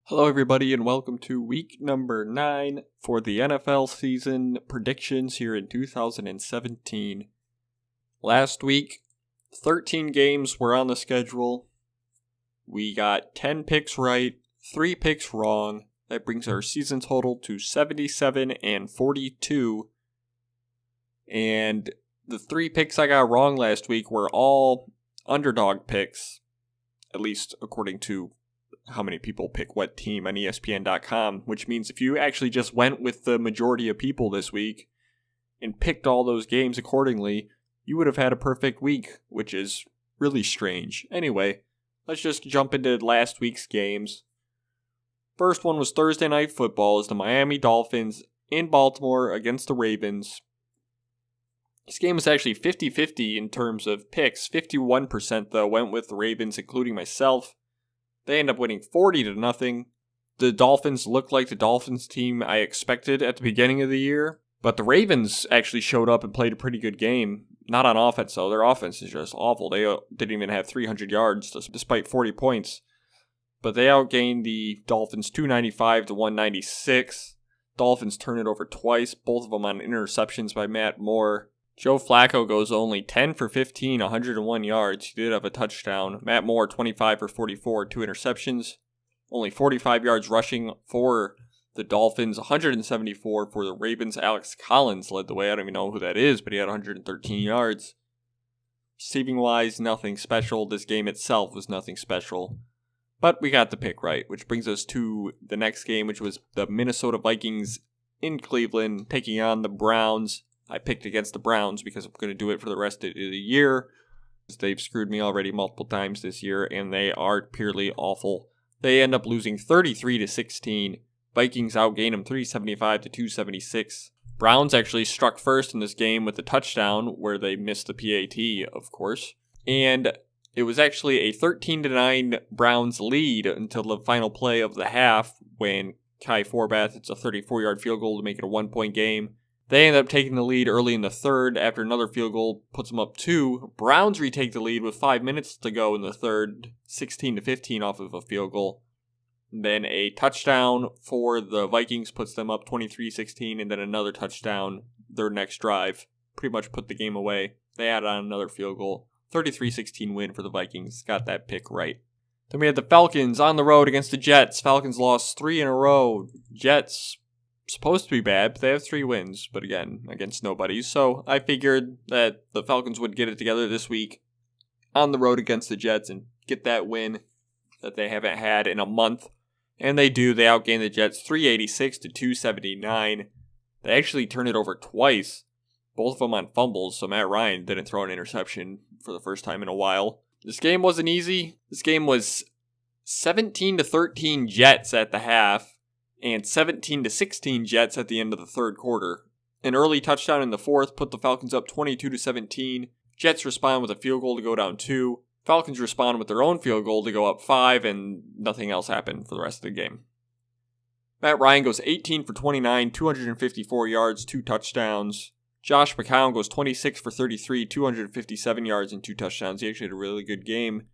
Hello, everybody, and welcome to week number 9 for the NFL season predictions here in 2017. Last week, 13 games were on the schedule. We got 10 picks right, 3 picks wrong. That brings our season total to 77 and 42. And the 3 picks I got wrong last week were all underdog picks, at least according to how many people pick what team on ESPN.com, which means if you actually just went with the majority of people this week and picked all those games accordingly, you would have had a perfect week, which is really strange. Anyway, let's just jump into last week's games. First one was Thursday Night Football as the Miami Dolphins in Baltimore against the Ravens. This game was actually 50-50 in terms of picks. 51% though went with the Ravens, including myself. They end up winning 40-0. The Dolphins look like the Dolphins team I expected at the beginning of the year, but the Ravens actually showed up and played a pretty good game. Not on offense, though. Their offense is just awful. They didn't even have 300 yards despite 40 points. But they outgained the Dolphins 295-196. Dolphins turn it over twice, both of them on interceptions by Matt Moore. Joe Flacco goes only 10 for 15, 101 yards. He did have a touchdown. Matt Moore, 25 for 44, 2 interceptions. Only 45 yards rushing for the Dolphins, 174 for the Ravens. Alex Collins led the way. I don't even know who that is, but he had 113 yards. Receiving-wise, nothing special. This game itself was nothing special. But we got the pick right, which brings us to the next game, which was the Minnesota Vikings in Cleveland taking on the Browns. I picked against the Browns because I'm going to do it for the rest of the year. They've screwed me already multiple times this year, and they are purely awful. They end up losing 33-16. Vikings outgain them 375-276. Browns actually struck first in this game with a touchdown where they missed the PAT, of course. And it was actually a 13-9 Browns lead until the final play of the half when Kai Forbath hits a 34-yard field goal to make it a 1-point game. They end up taking the lead early in the third after another field goal puts them up 2. Browns retake the lead with 5 minutes to go in the third, 16-15 off of a field goal. Then a touchdown for the Vikings puts them up 23-16, and then another touchdown their next drive. Pretty much put the game away. They add on another field goal. 33-16 win for the Vikings. Got that pick right. Then we had the Falcons on the road against the Jets. Falcons lost 3 in a row. Jets supposed to be bad, but they have 3 wins, but again, against nobody. So I figured that the Falcons would get it together this week on the road against the Jets and get that win that they haven't had in a month. And they do. They outgain the Jets 386-279. They actually turned it over twice, both of them on fumbles, so Matt Ryan didn't throw an interception for the first time in a while. This game wasn't easy. This game was 17-13 Jets at the half, and 17-16 Jets at the end of the third quarter. An early touchdown in the fourth put the Falcons up 22-17. Jets respond with a field goal to go down 2. Falcons respond with their own field goal to go up 5, and nothing else happened for the rest of the game. Matt Ryan goes 18 for 29, 254 yards, 2 touchdowns. Josh McCown goes 26 for 33, 257 yards, and 2 touchdowns. He actually had a really good game.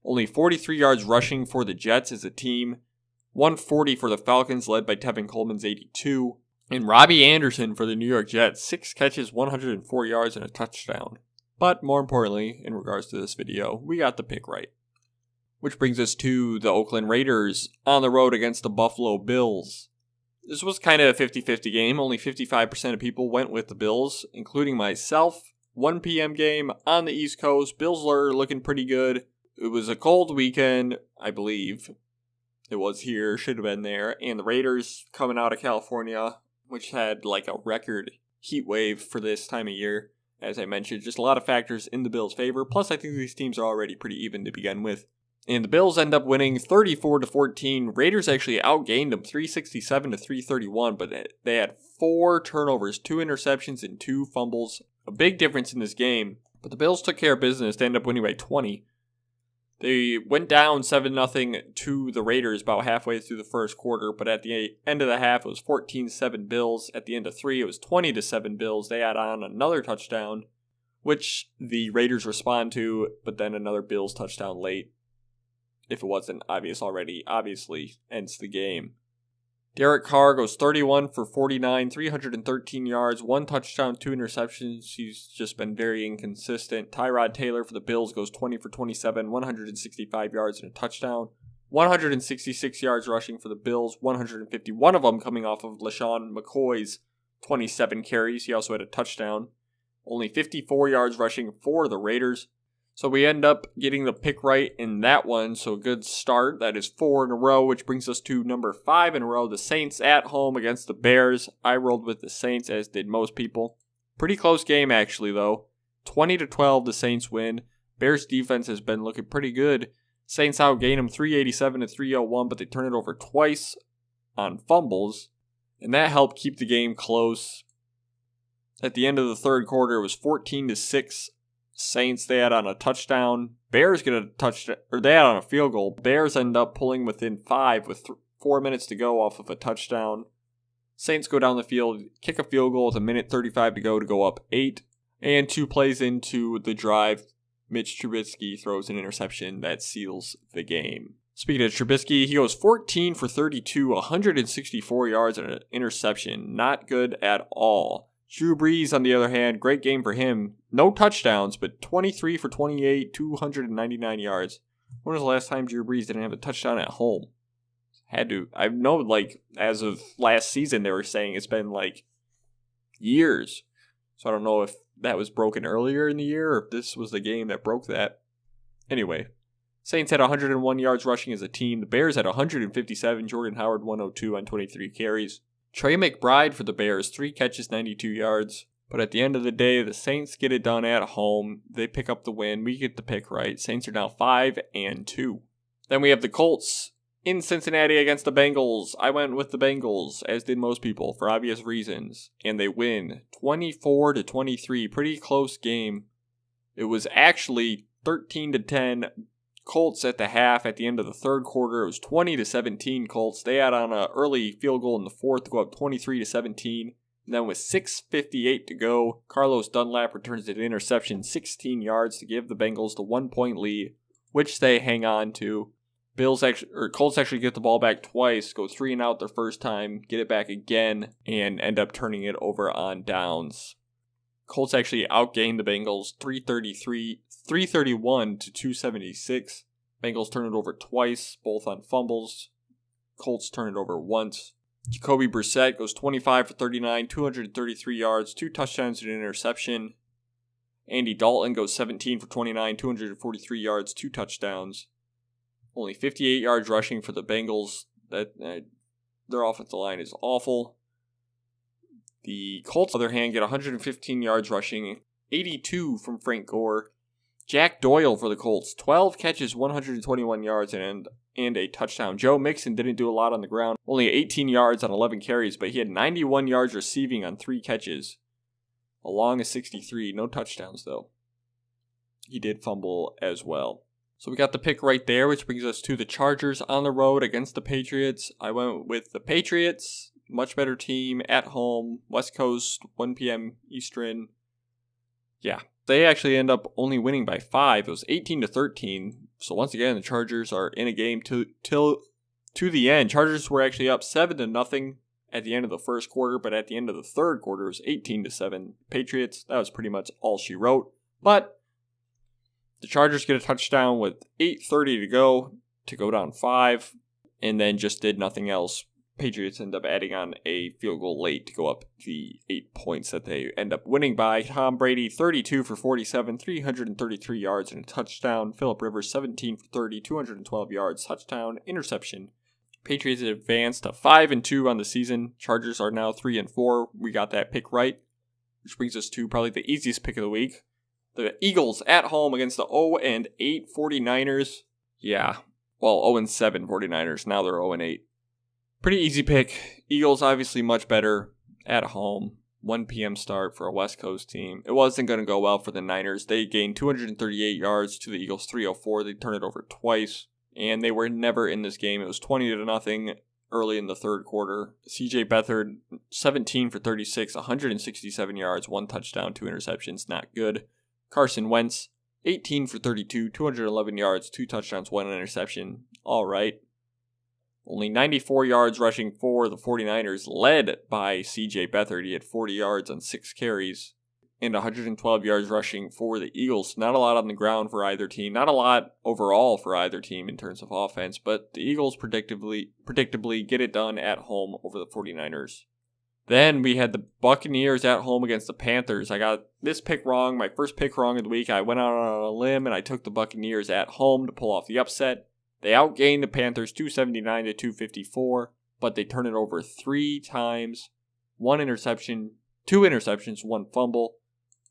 Only 43 yards rushing for the Jets as a team. 140 for the Falcons, led by Tevin Coleman's 82. And Robbie Anderson for the New York Jets, 6 catches, 104 yards, and a touchdown. But more importantly, in regards to this video, we got the pick right. Which brings us to the Oakland Raiders on the road against the Buffalo Bills. This was kind of a 50-50 game. Only 55% of people went with the Bills, including myself. 1 p.m. game on the East Coast. Bills are looking pretty good. It was a cold weekend, I believe. It was here, should have been there. And the Raiders coming out of California, which had like a record heat wave for this time of year. As I mentioned, just a lot of factors in the Bills' favor. Plus, I think these teams are already pretty even to begin with. And the Bills end up winning 34-14. Raiders actually outgained them 367-331, but they had 4 turnovers, 2 interceptions, and 2 fumbles. A big difference in this game. But the Bills took care of business. They ended up winning by 20. They went down 7-0 to the Raiders about halfway through the first quarter, but at the end of the half, it was 14-7 Bills. At the end of 3, it was 20-7 Bills. They add on another touchdown, which the Raiders respond to, but then another Bills touchdown late. if it wasn't obvious already, obviously ends the game. Derek Carr goes 31 for 49, 313 yards, 1 touchdown, 2 interceptions. He's just been very inconsistent. Tyrod Taylor for the Bills goes 20 for 27, 165 yards and a touchdown. 166 yards rushing for the Bills, 151 of them coming off of LaShawn McCoy's 27 carries. He also had a touchdown. Only 54 yards rushing for the Raiders. So we end up getting the pick right in that one, so a good start. That is 4 in a row, which brings us to number 5 in a row. The Saints at home against the Bears. I rolled with the Saints, as did most people. Pretty close game, actually, though. 20-12, the Saints win. Bears defense has been looking pretty good. Saints outgain them 387 to 301, but they turn it over twice on fumbles, and that helped keep the game close. At the end of the third quarter, it was 14-6. Saints, they had on a touchdown. Bears get a touchdown, or they had on a field goal. Bears end up pulling within 5 with 4 minutes to go off of a touchdown. Saints go down the field, kick a field goal with 1:35 to go up 8. And 2 plays into the drive, Mitch Trubisky throws an interception that seals the game. Speaking of Trubisky, he goes 14 for 32, 164 yards and an interception. Not good at all. Drew Brees, on the other hand, great game for him. No touchdowns, but 23 for 28, 299 yards. When was the last time Drew Brees didn't have a touchdown at home? Had to. I know, like, as of last season, they were saying it's been, like, years. So I don't know if that was broken earlier in the year or if this was the game that broke that. Anyway, Saints had 101 yards rushing as a team. The Bears had 157. Jordan Howard, 102 on 23 carries. Trey McBride for the Bears, 3 catches, 92 yards. But at the end of the day, the Saints get it done at home. They pick up the win. We get the pick right. Saints are now 5-2. Then we have the Colts in Cincinnati against the Bengals. I went with the Bengals, as did most people, for obvious reasons. And they win 24-23. Pretty close game. It was actually 13-10. Colts at the half. At the end of the third quarter, it was 20-17 Colts. They had on an early field goal in the fourth to go up 23-17. And then with 6:58 to go, Carlos Dunlap returns an interception, 16 yards to give the Bengals the 1-point lead, which they hang on to. Colts actually get the ball back twice, go 3 and out their first time, get it back again, and end up turning it over on downs. Colts actually outgained the Bengals 331 to 276. Bengals turn it over twice, both on fumbles. Colts turn it over once. Jacoby Brissett goes 25 for 39, 233 yards, 2 touchdowns and an interception. Andy Dalton goes 17 for 29, 243 yards, 2 touchdowns. Only 58 yards rushing for the Bengals. Their offensive line is awful. The Colts, on the other hand, get 115 yards rushing, 82 from Frank Gore. Jack Doyle for the Colts, 12 catches, 121 yards, and a touchdown. Joe Mixon didn't do a lot on the ground, only 18 yards on 11 carries, but he had 91 yards receiving on 3 catches, along a 63. No touchdowns, though. He did fumble as well. So we got the pick right there, which brings us to the Chargers on the road against the Patriots. I went with the Patriots, much better team, at home, West Coast, 1 p.m. Eastern. Yeah, they actually end up only winning by 5. It was 18-13. So once again, the Chargers are in a game to the end. Chargers were actually up 7-0 at the end of the first quarter, but at the end of the third quarter, it was 18-7. Patriots, that was pretty much all she wrote. But the Chargers get a touchdown with 8:30 to go down 5, and then just did nothing else. Patriots end up adding on a field goal late to go up the 8 points that they end up winning by. Tom Brady, 32 for 47, 333 yards and a touchdown. Phillip Rivers, 17 for 30, 212 yards, touchdown, interception. Patriots advanced to 5-2 on the season. Chargers are now 3-4. We got that pick right, which brings us to probably the easiest pick of the week. The Eagles at home against the 0-8 49ers. Yeah, well, 0-7 49ers. Now they're 0-8. Pretty easy pick. Eagles obviously much better at home. 1 p.m. start for a West Coast team. It wasn't going to go well for the Niners. They gained 238 yards to the Eagles 304. They turned it over twice, and they were never in this game. It was 20-0 early in the third quarter. C.J. Beathard, 17 for 36, 167 yards, 1 touchdown, 2 interceptions. Not good. Carson Wentz, 18 for 32, 211 yards, 2 touchdowns, 1 interception. All right. Only 94 yards rushing for the 49ers, led by CJ Beathard. He had 40 yards on 6 carries. And 112 yards rushing for the Eagles. Not a lot on the ground for either team. Not a lot overall for either team in terms of offense. But the Eagles predictably get it done at home over the 49ers. Then we had the Buccaneers at home against the Panthers. I got this pick wrong. My first pick wrong of the week. I went out on a limb and I took the Buccaneers at home to pull off the upset. They outgained the Panthers 279 to 254. But they turned it over 3 times. 1 interception, 2 interceptions, 1 fumble.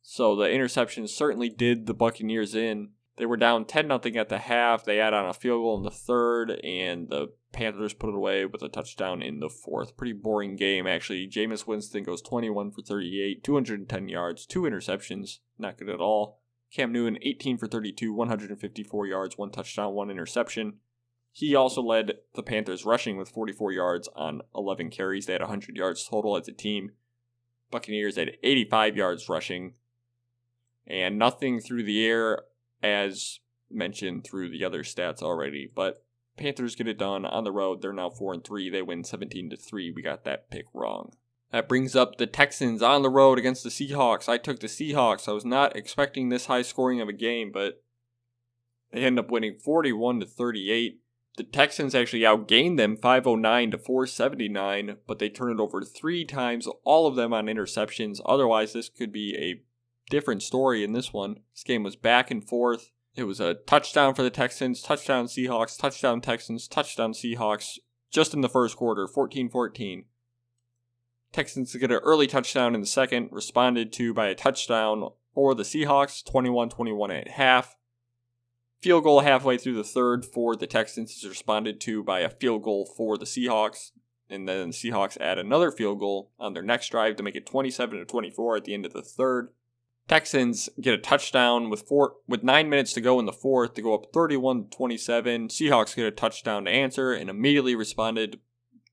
So the interceptions certainly did the Buccaneers in. They were down 10-0 at the half. They had on a field goal in the third, and the Panthers put it away with a touchdown in the fourth. Pretty boring game, actually. Jameis Winston goes 21 for 38, 210 yards, 2 interceptions. Not good at all. Cam Newton, 18 for 32, 154 yards, 1 touchdown, 1 interception. He also led the Panthers rushing with 44 yards on 11 carries. They had 100 yards total as a team. Buccaneers had 85 yards rushing. And nothing through the air, as mentioned through the other stats already. But Panthers get it done on the road. They're now 4-3. They win 17-3. We got that pick wrong. That brings up the Texans on the road against the Seahawks. I took the Seahawks. I was not expecting this high scoring of a game, but they end up winning 41-38. The Texans actually outgained them 509 to 479, but they turn it over 3 times, all of them on interceptions. Otherwise, this could be a different story in this one. This game was back and forth. It was a touchdown for the Texans, touchdown Seahawks, touchdown Texans, touchdown Seahawks, just in the first quarter, 14-14. Texans get an early touchdown in the second, responded to by a touchdown for the Seahawks, 21-21 at half. Field goal halfway through the third for the Texans is responded to by a field goal for the Seahawks. And then the Seahawks add another field goal on their next drive to make it 27-24 at the end of the third. Texans get a touchdown with 9 minutes to go in the fourth to go up 31-27. Seahawks get a touchdown to answer and immediately responded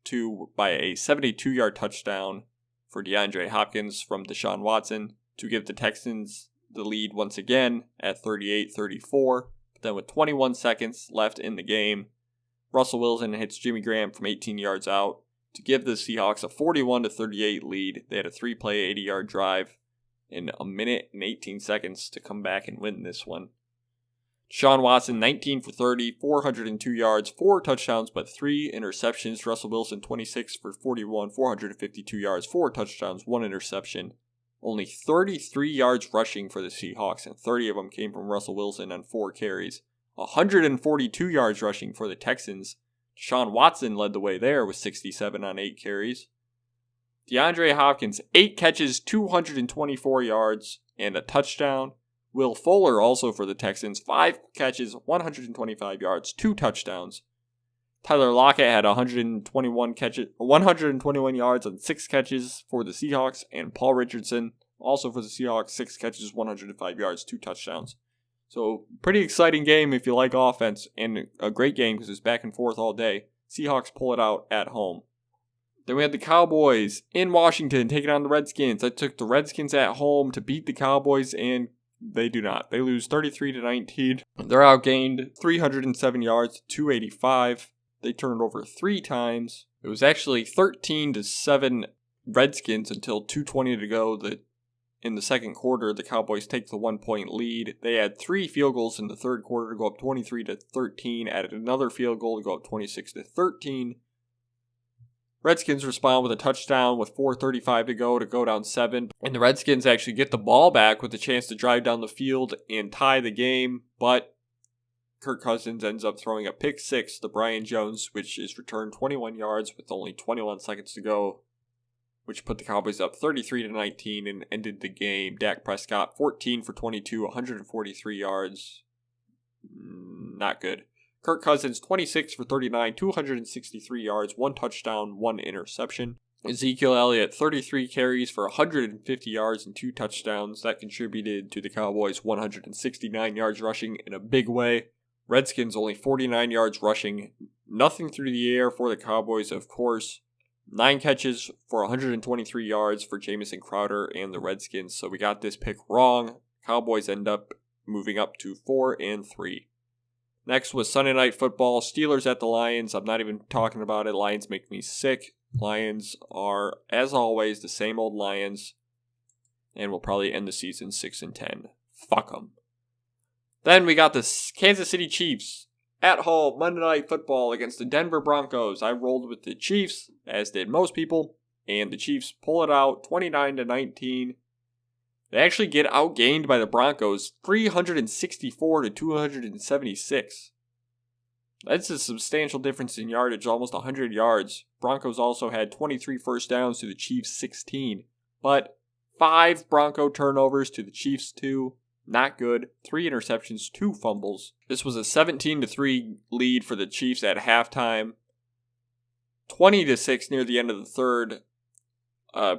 to by a 72-yard touchdown for DeAndre Hopkins from Deshaun Watson to give the Texans the lead once again at 38-34. But then with 21 seconds left in the game, Russell Wilson hits Jimmy Graham from 18 yards out to give the Seahawks a 41-38 lead. They had a 3-play, 80-yard drive in a minute and 18 seconds to come back and win this one. Deshaun Watson, 19 for 30, 402 yards, 4 touchdowns, but 3 interceptions. Russell Wilson, 26 for 41, 452 yards, 4 touchdowns, 1 interception. Only 33 yards rushing for the Seahawks, and 30 of them came from Russell Wilson on 4 carries. 142 yards rushing for the Texans. Deshaun Watson led the way there with 67 on 8 carries. DeAndre Hopkins, 8 catches, 224 yards, and a touchdown. Will Fuller, also for the Texans, 5 catches, 125 yards, 2 touchdowns. Tyler Lockett had 121 yards and 6 catches for the Seahawks, and Paul Richardson, also for the Seahawks, 6 catches, 105 yards, 2 touchdowns. So, pretty exciting game if you like offense, and a great game because it's back and forth all day. Seahawks pull it out at home. Then we had the Cowboys in Washington taking on the Redskins. I took the Redskins at home to beat the Cowboys, and they do not. They lose 33-19. They're outgained 307 yards to 285. They turned over 3 times. It was actually 13-7 Redskins until 2:20 to go. In the second quarter, the Cowboys take the 1-point lead. They had 3 field goals in the third quarter to go up 23-13. Added another field goal to go up 26-13. Redskins respond with a touchdown with 4:35 to go down 7. And the Redskins actually get the ball back with a chance to drive down the field and tie the game. But Kirk Cousins ends up throwing a pick 6 to Brian Jones, which is returned 21 yards with only 21 seconds to go, which put the Cowboys up 33-19 and ended the game. Dak Prescott, 14 for 22, 143 yards. Not good. Kirk Cousins, 26 for 39, 263 yards, 1 touchdown, 1 interception. Ezekiel Elliott, 33 carries for 150 yards and 2 touchdowns. That contributed to the Cowboys' 169 yards rushing in a big way. Redskins only 49 yards rushing. Nothing through the air for the Cowboys, of course. 9 catches for 123 yards for Jamison Crowder and the Redskins. So we got this pick wrong. Cowboys end up moving up to 4-3. Next was Sunday Night Football, Steelers at the Lions. I'm not even talking about it. Lions make me sick. Lions are, as always, the same old Lions, and will probably end the season 6-10. Fuck them. Then we got the Kansas City Chiefs at home, Monday Night Football against the Denver Broncos. I rolled with the Chiefs, as did most people, and the Chiefs pull it out 29-19. They actually get outgained by the Broncos 364-276. That's a substantial difference in yardage, almost 100 yards. Broncos also had 23 first downs to the Chiefs 16. But 5 Bronco turnovers to the Chiefs 2. Not good. 3 interceptions, 2 fumbles. This was a 17-3 lead for the Chiefs at halftime. 20-6 near the end of the third.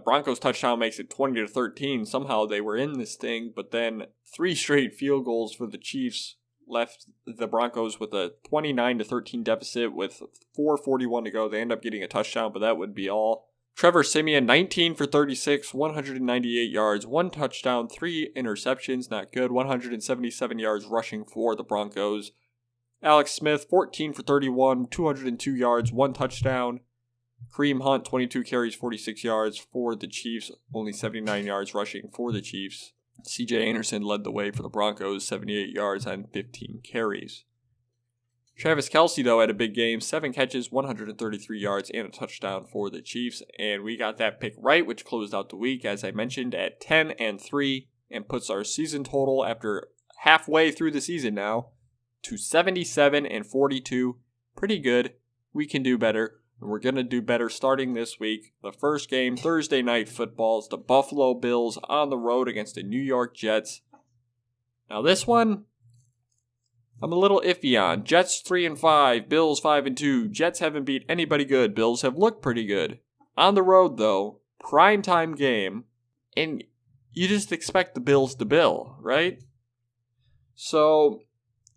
Broncos touchdown makes it 20-13. Somehow they were in this thing, but then 3 straight field goals for the Chiefs left the Broncos with a 29-13 deficit with 4:41 to go. They end up getting a touchdown, but that would be all. Trevor Siemian, 19 for 36, 198 yards, 1 touchdown, 3 interceptions, not good. 177 yards rushing for the Broncos. Alex Smith, 14 for 31, 202 yards, 1 touchdown. Kareem Hunt, 22 carries, 46 yards for the Chiefs, only 79 yards rushing for the Chiefs. C.J. Anderson led the way for the Broncos, 78 yards on 15 carries. Travis Kelce, though, had a big game, 7 catches, 133 yards, and a touchdown for the Chiefs. And we got that pick right, which closed out the week, as I mentioned, at 10-3, and puts our season total after halfway through the season now to 77-42. Pretty good. We can do better. And we're going to do better starting this week. The first game, Thursday Night Football, is the Buffalo Bills on the road against the New York Jets. Now this one, I'm a little iffy on. Jets 3-5, Bills 5-2. Jets haven't beat anybody good. Bills have looked pretty good. On the road, though, primetime game, and you just expect the Bills to bill, right? So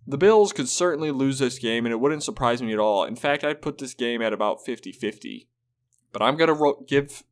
the Bills could certainly lose this game, and it wouldn't surprise me at all. In fact, I'd put this game at about 50-50. But I'm going to give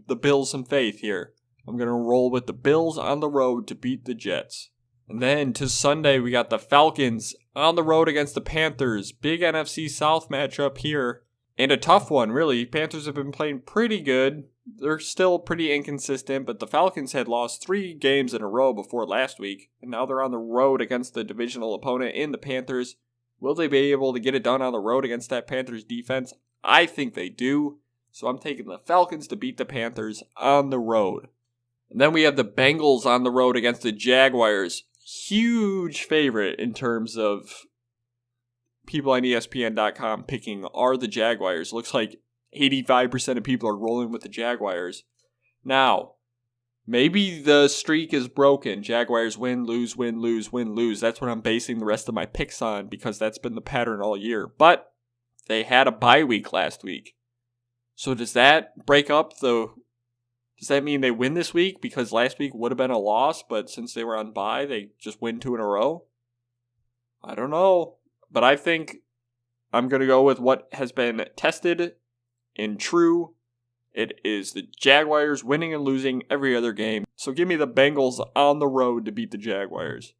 the Bills some faith here. I'm going to roll with the Bills on the road to beat the Jets. And then to Sunday, we got the Falcons on the road against the Panthers. Big NFC South matchup here. And a tough one, really. Panthers have been playing pretty good. They're still pretty inconsistent, but the Falcons had lost 3 games in a row before last week, and now they're on the road against the divisional opponent in the Panthers. Will they be able to get it done on the road against that Panthers defense? I think they do, so I'm taking the Falcons to beat the Panthers on the road. And then we have the Bengals on the road against the Jaguars. Huge favorite in terms of people on ESPN.com picking are the Jaguars. Looks like 85% of people are rolling with the Jaguars. Now, maybe the streak is broken. Jaguars win, lose, win, lose, win, lose. That's what I'm basing the rest of my picks on because that's been the pattern all year. But they had a bye week last week. So does that break up the... Does that mean they win this week because last week would have been a loss, but since they were on bye, they just win 2 in a row? I don't know. But I think I'm going to go with what has been tested and true. It is the Jaguars winning and losing every other game. So give me the Bengals on the road to beat the Jaguars.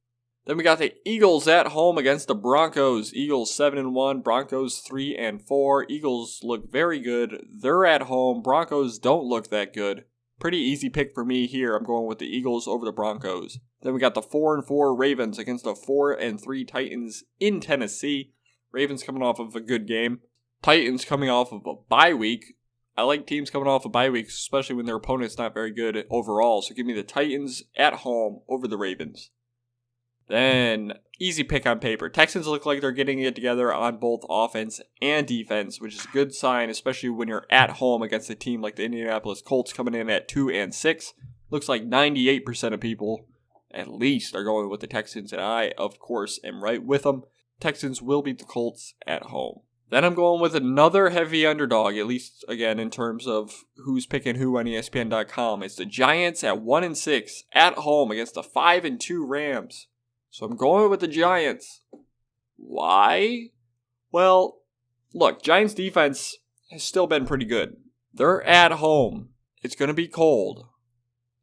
Then we got the Eagles at home against the Broncos. Eagles 7-1, Broncos 3-4. Eagles look very good. They're at home. Broncos don't look that good. Pretty easy pick for me here. I'm going with the Eagles over the Broncos. Then we got the 4-4 Ravens against the 4-3 Titans in Tennessee. Ravens coming off of a good game. Titans coming off of a bye week. I like teams coming off of bye weeks, especially when their opponent's not very good overall. So give me the Titans at home over the Ravens. Then, easy pick on paper. Texans look like they're getting it together on both offense and defense, which is a good sign, especially when you're at home against a team like the Indianapolis Colts coming in at 2-6. Looks like 98% of people, at least, are going with the Texans, and I, of course, am right with them. Texans will beat the Colts at home. Then I'm going with another heavy underdog, at least, again, in terms of who's picking who on ESPN.com. It's the Giants at 1-6 at home against the 5-2 Rams. So I'm going with the Giants. Why? Well, look, Giants defense has still been pretty good. They're at home. It's going to be cold.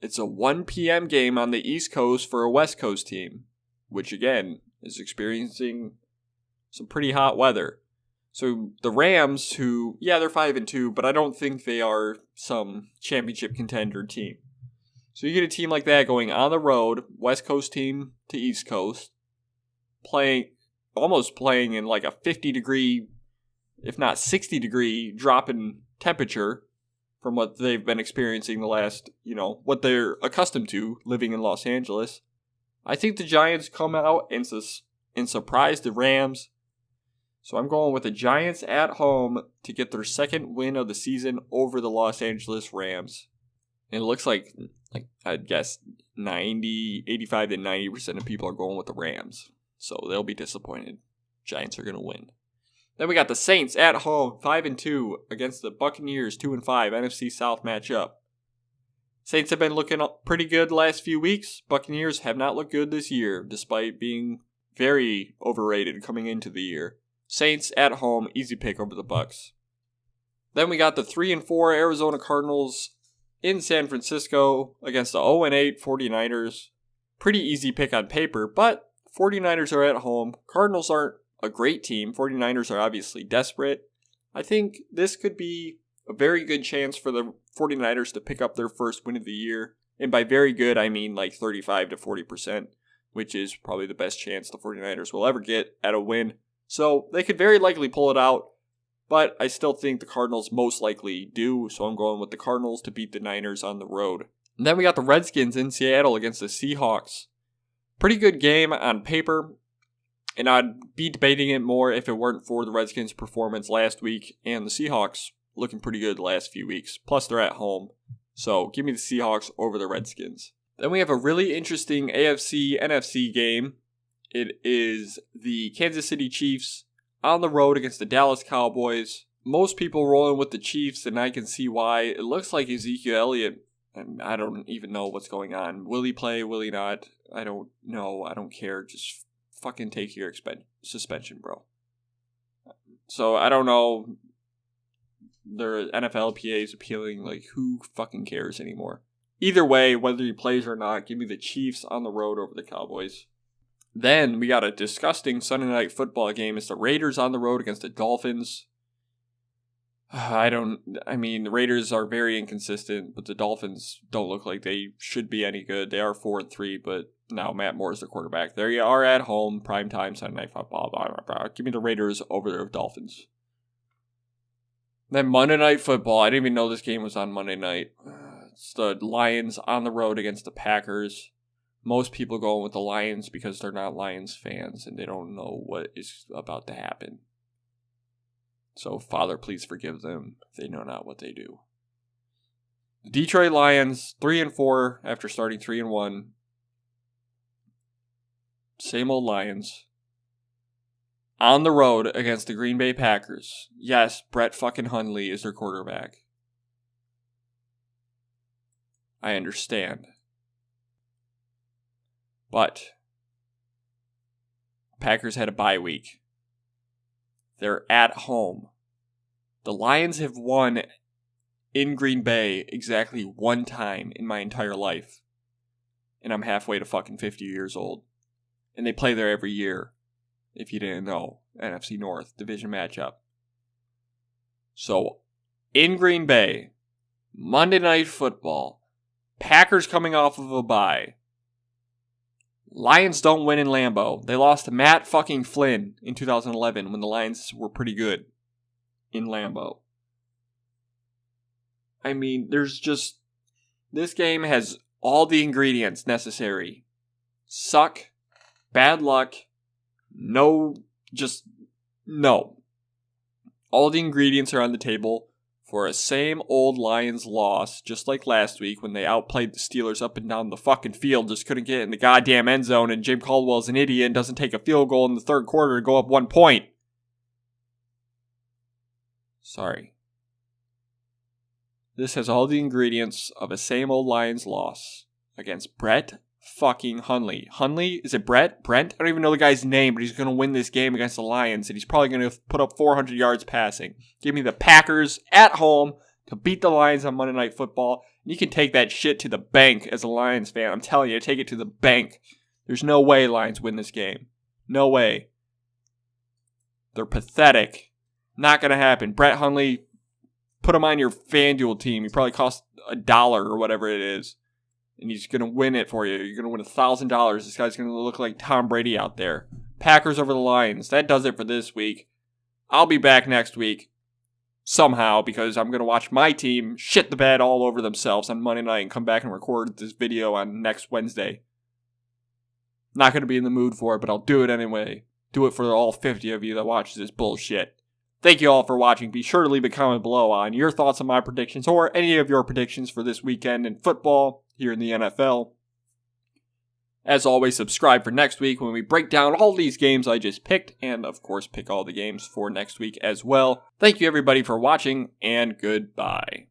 It's a 1 p.m. game on the East Coast for a West Coast team. which again is experiencing some pretty hot weather. So the Rams, who, they're 5-2, but I don't think they are some championship contender team. So you get a team like that going on the road, West Coast team to East Coast, almost playing in like a 50-degree, if not 60-degree drop in temperature from what they've been experiencing the last, what they're accustomed to living in Los Angeles. I think the Giants come out and surprise the Rams. So I'm going with the Giants at home to get their second win of the season over the Los Angeles Rams. And it looks like I'd guess 85 to 90% of people are going with the Rams. So they'll be disappointed. Giants are going to win. Then we got the Saints at home, 5-2 against the Buccaneers, 2-5 NFC South matchup. Saints have been looking pretty good the last few weeks. Buccaneers have not looked good this year, despite being very overrated coming into the year. Saints at home, easy pick over the Bucs. Then we got the 3-4 Arizona Cardinals in San Francisco against the 0-8 49ers. Pretty easy pick on paper, but 49ers are at home. Cardinals aren't a great team. 49ers are obviously desperate. I think this could be a very good chance for the 49ers to pick up their first win of the year. And by very good, I mean like 35 to 40%, which is probably the best chance the 49ers will ever get at a win. So they could very likely pull it out, but I still think the Cardinals most likely do, so I'm going with the Cardinals to beat the Niners on the road. And then we got the Redskins in Seattle against the Seahawks. Pretty good game on paper, and I'd be debating it more if it weren't for the Redskins' performance last week, and the Seahawks looking pretty good the last few weeks. Plus, they're at home, so give me the Seahawks over the Redskins. Then we have a really interesting AFC-NFC game. It is the Kansas City Chiefs on the road against the Dallas Cowboys. Most people rolling with the Chiefs, and I can see why. It looks like Ezekiel Elliott, and I don't even know what's going on. Will he play? Will he not? I don't know. I don't care. Just fucking take your suspension, bro. So I don't know. Their NFLPA is appealing. Like, who fucking cares anymore? Either way, whether he plays or not, give me the Chiefs on the road over the Cowboys. Then we got a disgusting Sunday night football game. It's the Raiders on the road against the Dolphins. The Raiders are very inconsistent, but the Dolphins don't look like they should be any good. They are 4-3, but now Matt Moore is the quarterback. They are at home, primetime Sunday night football. Blah, blah, blah. Give me the Raiders over the Dolphins. Then Monday Night Football. I didn't even know this game was on Monday night. It's the Lions on the road against the Packers. Most people going with the Lions because they're not Lions fans and they don't know what is about to happen. So, Father, please forgive them. They know not what they do. The Detroit Lions, 3-4 after starting 3-1. Same old Lions. On the road against the Green Bay Packers. Yes, Brett fucking Hundley is their quarterback. I understand. But Packers had a bye week. They're at home. The Lions have won in Green Bay exactly one time in my entire life. And I'm halfway to fucking 50 years old. And they play there every year. If you didn't know. NFC North division matchup. So, in Green Bay, Monday Night Football, Packers coming off of a bye. Lions don't win in Lambeau. They lost to Matt fucking Flynn in 2011 when the Lions were pretty good in Lambeau. I mean, this game has all the ingredients necessary. Suck, bad luck, no. All the ingredients are on the table for a same old Lions loss, just like last week when they outplayed the Steelers up and down the fucking field, just couldn't get in the goddamn end zone, and Jim Caldwell's an idiot and doesn't take a field goal in the third quarter to go up 1 point. Sorry. This has all the ingredients of a same old Lions loss against Brett fucking Hundley. Hundley? Is it Brett? Brent? I don't even know the guy's name, but he's going to win this game against the Lions, and he's probably going to put up 400 yards passing. Give me the Packers at home to beat the Lions on Monday Night Football. And you can take that shit to the bank as a Lions fan. I'm telling you, take it to the bank. There's no way Lions win this game. No way. They're pathetic. Not going to happen. Brett Hundley, put him on your FanDuel team. He probably cost $1 or whatever it is. And he's going to win it for you. You're going to win $1,000. This guy's going to look like Tom Brady out there. Packers over the Lions. That does it for this week. I'll be back next week. Somehow, because I'm going to watch my team shit the bed all over themselves on Monday night and come back and record this video on next Wednesday. Not going to be in the mood for it, but I'll do it anyway. Do it for all 50 of you that watch this bullshit. Thank you all for watching. Be sure to leave a comment below on your thoughts on my predictions or any of your predictions for this weekend in football here in the NFL. As always, subscribe for next week when we break down all these games I just picked and, of course, pick all the games for next week as well. Thank you, everybody, for watching, and goodbye.